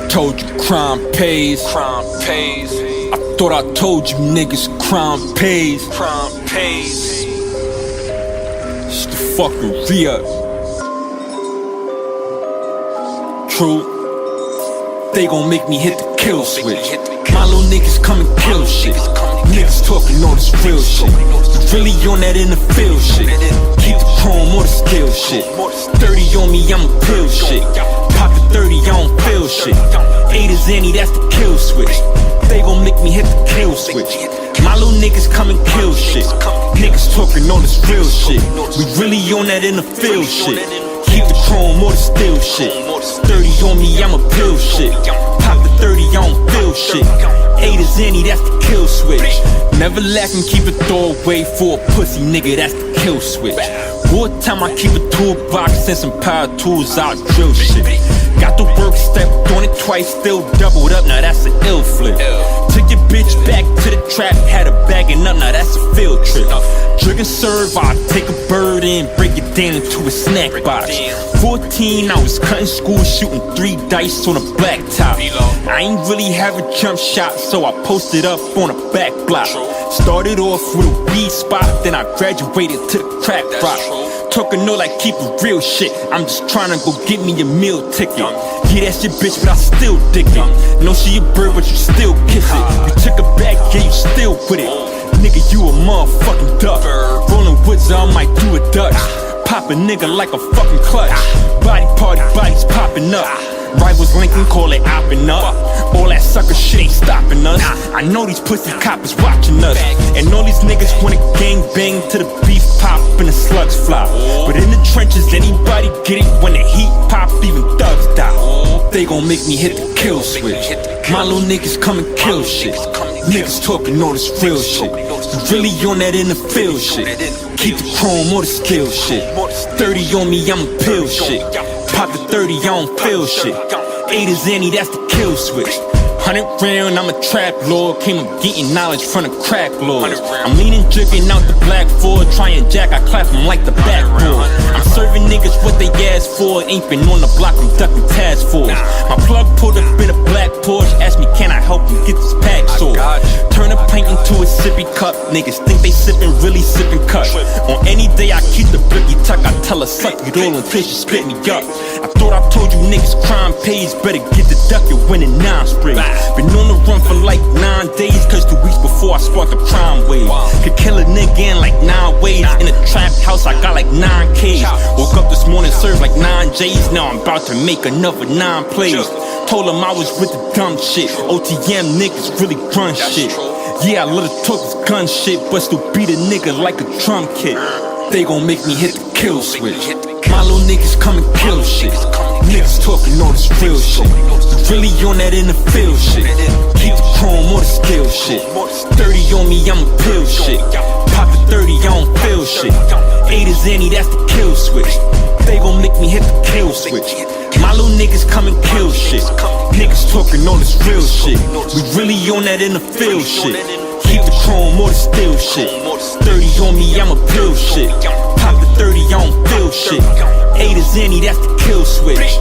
told you crime pays. Crime pays. I thought I told you niggas crime pays. Crime pays. It's the fucking re-up. True. They gon' make me hit the kill switch. My little niggas come and kill shit. Niggas talking all this real shit. Really on that in the field shit. Keep the chrome or the skill shit. 30 on me, I'ma pill shit. Pop the 30, I don't feel shit. 8 is any, that's the kill switch. They gon' make me hit the kill switch. My little niggas come and kill shit. Niggas talking all this real shit. We really on that in the field shit. Keep the chrome or the steel shit. 30 on me, I'ma pill shit. Pop the 30, I don't feel shit. 8 is any, that's the kill switch. Never lacking, keep a throwaway for a pussy nigga, that's the kill switch. Wartime, I keep a toolbox and some power tools, I'll drill shit. Got the work step, doing it twice, still doubled up, now that's an ill flip. Took your bitch back to the trap, had her bagging up, now that's a field trip. Drink and serve, I take a bird and break it down into a snack box. 14, I was cutting school, shooting 3 dice on a black top. I ain't really have a jump shot, so I posted up on a back block. Started off with a weed spot, then I graduated to the crack rock. Talking no like keep it real shit. I'm just trying to go get me a meal ticket. Yeah, that's your bitch, but I still dick it. Know she a bird, but you still kiss it. You took her back, yeah, you still with it. Nigga, you a motherfucking duck. Rolling woods, I might do a Dutch. Pop a nigga like a fucking clutch. Body party, bodies popping up. Rivals Lincoln, call it opping up. All that sucker shit ain't stopping us. I know these pussy coppers watching us. And all these niggas wanna gang bang to the beef pop and the slugs fly. But in the trenches, anybody get it when the heat pop, even thugs die. They gon' make me hit the kill switch. My little niggas come and kill shit. Niggas talking all this real shit. Really on that in the field shit. Keep the chrome or the skill shit. 30 on me, I'ma pill shit. Pop the 30, I don't feel shit. 8 is any, that's the kill switch. 100 round, I'm a trap lord. Came up getting knowledge from the crack lord. I'm leaning, jigging out the black Ford. Trying jack, I clap them like the backboard. I'm serving niggas what they asked for. Ain't been on the block, I'm ducking task force. My plug pulled up in a black Porsche. Asked me, can I help him get this pack sold? Turn a pint into a sippy cup. Niggas think they sippin', really sippin' cut. On any day I keep the blicky tuck. I tell her suck it all until she spit me up. I thought I told you niggas crime pays. Better get the duck, you're winning 9 sprays. Been on the run for like 9 days, cause 2 weeks before I sparked a crime wave. Could kill a nigga in like 9 ways. In a trap house I got like 9 Ks. Woke up this morning, served like 9 J's. Now I'm about to make another 9 plays. Told them I was with the dumb shit. OTM niggas really grunt shit. Yeah, I love to talk this gun shit, but still beat a nigga like a drum kit. They gon' make me hit the kill switch. My little niggas come and kill shit. Niggas talking all this real shit. Really on that in the field shit. Keep the chrome or the skill shit. 30 on me, I'ma pill shit. Pop the 30, I don't feel shit. 8 is any, that's the kill switch. They gon' make me hit the kill switch. My little niggas come and kill shit. Niggas talking all this real shit. We really on that in the field shit. Keep the chrome or the steel shit. 30 on me, I'ma pill shit. Pop the 30, I don't feel shit. 8 is any, that's the kill switch.